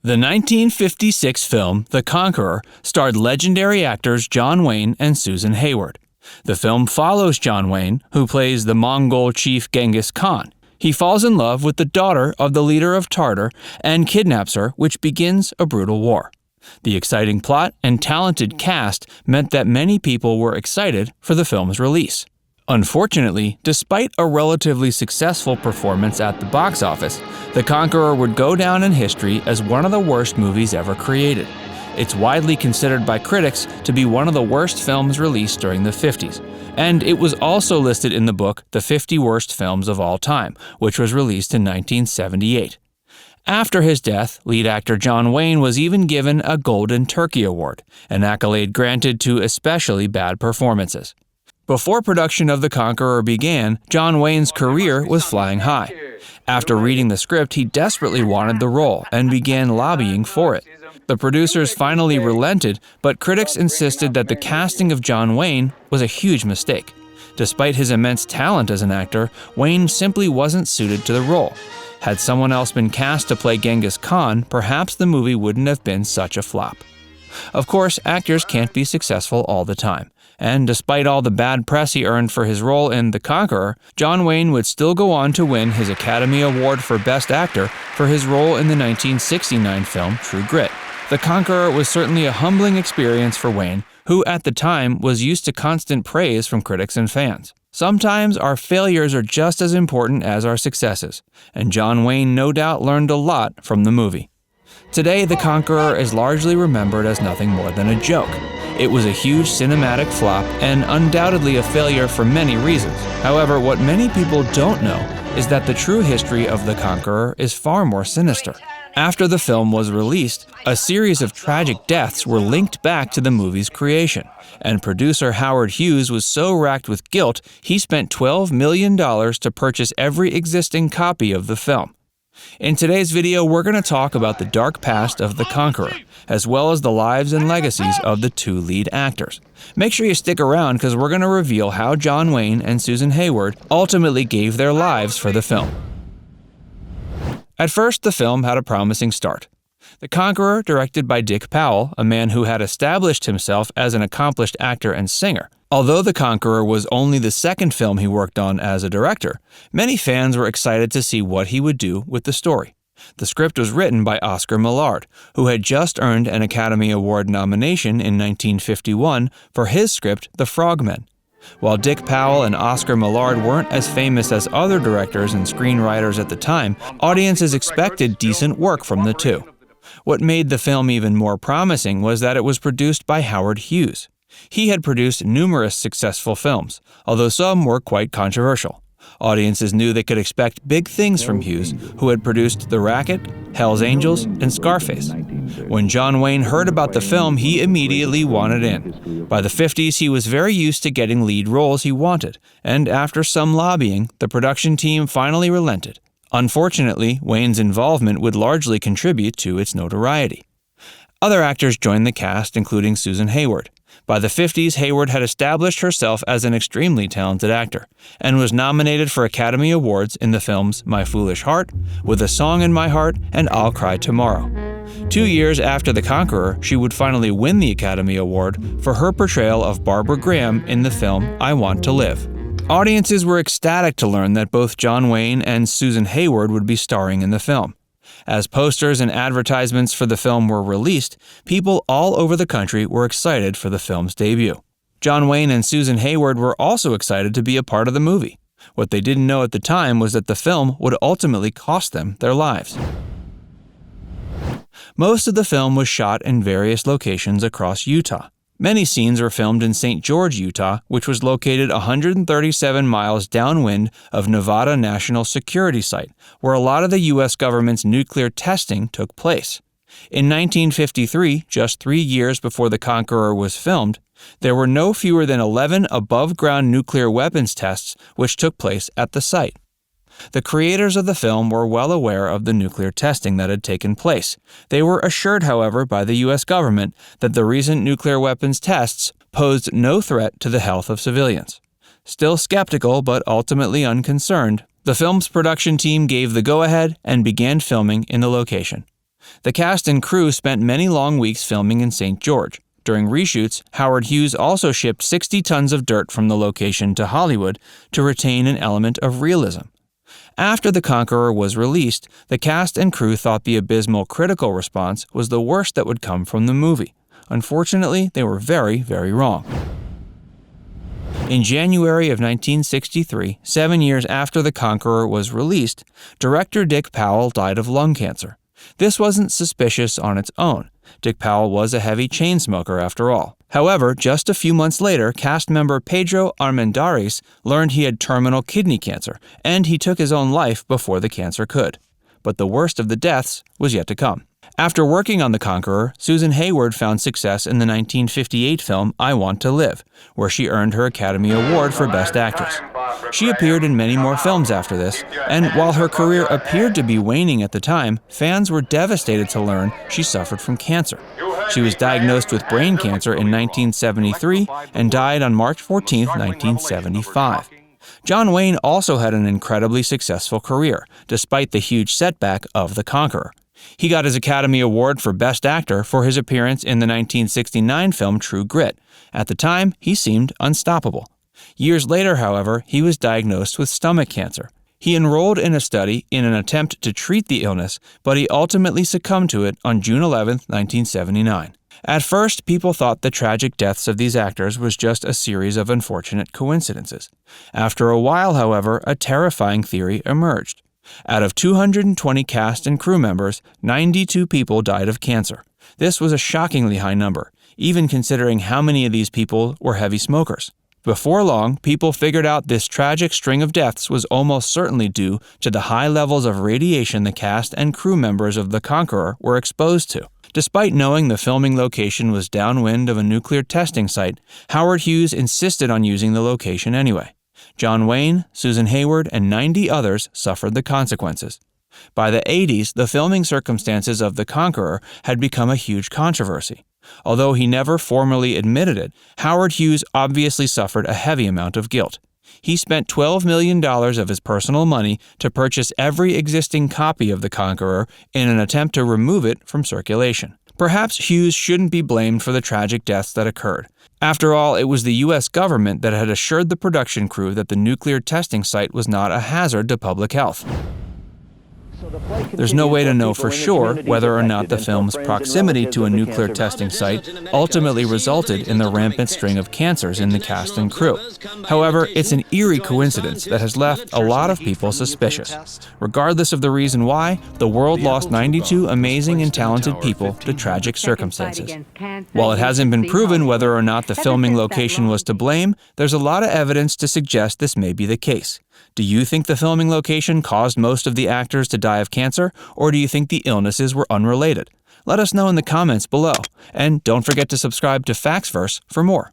The 1956 film The Conqueror starred legendary actors John Wayne and Susan Hayward. The film follows John Wayne, who plays the Mongol chief Genghis Khan. He falls in love with the daughter of the leader of Tartar and kidnaps her, which begins a brutal war. The exciting plot and talented cast meant that many people were excited for the film's release. Unfortunately, despite a relatively successful performance at the box office, The Conqueror would go down in history as one of the worst movies ever created. It's widely considered by critics to be one of the worst films released during the 50s, and it was also listed in the book The 50 Worst Films of All Time, which was released in 1978. After his death, lead actor John Wayne was even given a Golden Turkey Award, an accolade granted to especially bad performances. Before production of The Conqueror began, John Wayne's career was flying high. After reading the script, he desperately wanted the role and began lobbying for it. The producers finally relented, but critics insisted that the casting of John Wayne was a huge mistake. Despite his immense talent as an actor, Wayne simply wasn't suited to the role. Had someone else been cast to play Genghis Khan, perhaps the movie wouldn't have been such a flop. Of course, actors can't be successful all the time. And despite all the bad press he earned for his role in The Conqueror, John Wayne would still go on to win his Academy Award for Best Actor for his role in the 1969 film True Grit. The Conqueror was certainly a humbling experience for Wayne, who at the time was used to constant praise from critics and fans. Sometimes our failures are just as important as our successes, and John Wayne no doubt learned a lot from the movie. Today, The Conqueror is largely remembered as nothing more than a joke. It was a huge cinematic flop and undoubtedly a failure for many reasons. However, what many people don't know is that the true history of The Conqueror is far more sinister. After the film was released, a series of tragic deaths were linked back to the movie's creation, and producer Howard Hughes was so racked with guilt he spent $12 million to purchase every existing copy of the film. In today's video, we're going to talk about the dark past of The Conqueror, as well as the lives and legacies of the two lead actors. Make sure you stick around because we're going to reveal how John Wayne and Susan Hayward ultimately gave their lives for the film. At first, the film had a promising start. The Conqueror, directed by Dick Powell, a man who had established himself as an accomplished actor and singer. Although The Conqueror was only the second film he worked on as a director, many fans were excited to see what he would do with the story. The script was written by Oscar Millard, who had just earned an Academy Award nomination in 1951 for his script The Frogmen. While Dick Powell and Oscar Millard weren't as famous as other directors and screenwriters at the time, audiences expected decent work from the two. What made the film even more promising was that it was produced by Howard Hughes. He had produced numerous successful films, although some were quite controversial. Audiences knew they could expect big things from Hughes, who had produced The Racket, Hell's Angels, and Scarface. When John Wayne heard about the film, he immediately wanted in. By the 50s, he was very used to getting lead roles he wanted, and after some lobbying, the production team finally relented. Unfortunately, Wayne's involvement would largely contribute to its notoriety. Other actors joined the cast, including Susan Hayward. By the 50s, Hayward had established herself as an extremely talented actor and was nominated for Academy Awards in the films My Foolish Heart, With a Song in My Heart, and I'll Cry Tomorrow. 2 years after The Conqueror, she would finally win the Academy Award for her portrayal of Barbara Graham in the film I Want to Live. Audiences were ecstatic to learn that both John Wayne and Susan Hayward would be starring in the film. As posters and advertisements for the film were released, people all over the country were excited for the film's debut. John Wayne and Susan Hayward were also excited to be a part of the movie. What they didn't know at the time was that the film would ultimately cost them their lives. Most of the film was shot in various locations across Utah. Many scenes were filmed in St. George, Utah, which was located 137 miles downwind of Nevada National Security Site, where a lot of the U.S. government's nuclear testing took place. In 1953, just 3 years before The Conqueror was filmed, there were no fewer than 11 above-ground nuclear weapons tests which took place at the site. The creators of the film were well aware of the nuclear testing that had taken place. They were assured, however, by the U.S. government that the recent nuclear weapons tests posed no threat to the health of civilians. Still skeptical but ultimately unconcerned, the film's production team gave the go-ahead and began filming in the location. The cast and crew spent many long weeks filming in St. George. During reshoots, Howard Hughes also shipped 60 tons of dirt from the location to Hollywood to retain an element of realism. After The Conqueror was released, the cast and crew thought the abysmal critical response was the worst that would come from the movie. Unfortunately, they were very, very wrong. In January of 1963, 7 years after The Conqueror was released, director Dick Powell died of lung cancer. This wasn't suspicious on its own. Dick Powell was a heavy chain smoker after all. However, just a few months later, cast member Pedro Armendariz learned he had terminal kidney cancer, and he took his own life before the cancer could. But the worst of the deaths was yet to come. After working on The Conqueror, Susan Hayward found success in the 1958 film I Want to Live, where she earned her Academy Award for Best Actress. She appeared in many more films after this, and while her career appeared to be waning at the time, fans were devastated to learn she suffered from cancer. She was diagnosed with brain cancer in 1973 and died on March 14, 1975. John Wayne also had an incredibly successful career, despite the huge setback of The Conqueror. He got his Academy Award for Best Actor for his appearance in the 1969 film True Grit. At the time, he seemed unstoppable. Years later, however, he was diagnosed with stomach cancer. He enrolled in a study in an attempt to treat the illness, but he ultimately succumbed to it on June 11, 1979. At first, people thought the tragic deaths of these actors was just a series of unfortunate coincidences. After a while, however, a terrifying theory emerged. Out of 220 cast and crew members, 92 people died of cancer. This was a shockingly high number, even considering how many of these people were heavy smokers. Before long, people figured out this tragic string of deaths was almost certainly due to the high levels of radiation the cast and crew members of The Conqueror were exposed to. Despite knowing the filming location was downwind of a nuclear testing site, Howard Hughes insisted on using the location anyway. John Wayne, Susan Hayward, and 90 others suffered the consequences. By the 80s, the filming circumstances of The Conqueror had become a huge controversy. Although he never formally admitted it, Howard Hughes obviously suffered a heavy amount of guilt. He spent $12 million of his personal money to purchase every existing copy of The Conqueror in an attempt to remove it from circulation. Perhaps Hughes shouldn't be blamed for the tragic deaths that occurred. After all, it was the U.S. government that had assured the production crew that the nuclear testing site was not a hazard to public health. There's no way to know for sure whether or not the film's proximity to a nuclear testing site ultimately resulted in the rampant string of cancers in the cast and crew. However, it's an eerie coincidence that has left a lot of people suspicious. Regardless of the reason why, the world lost 92 amazing and talented people to tragic circumstances. While it hasn't been proven whether or not the filming location was to blame, there's a lot of evidence to suggest this may be the case. Do you think the filming location caused most of the actors to die of cancer, or do you think the illnesses were unrelated? Let us know in the comments below, and don't forget to subscribe to FactsVerse for more.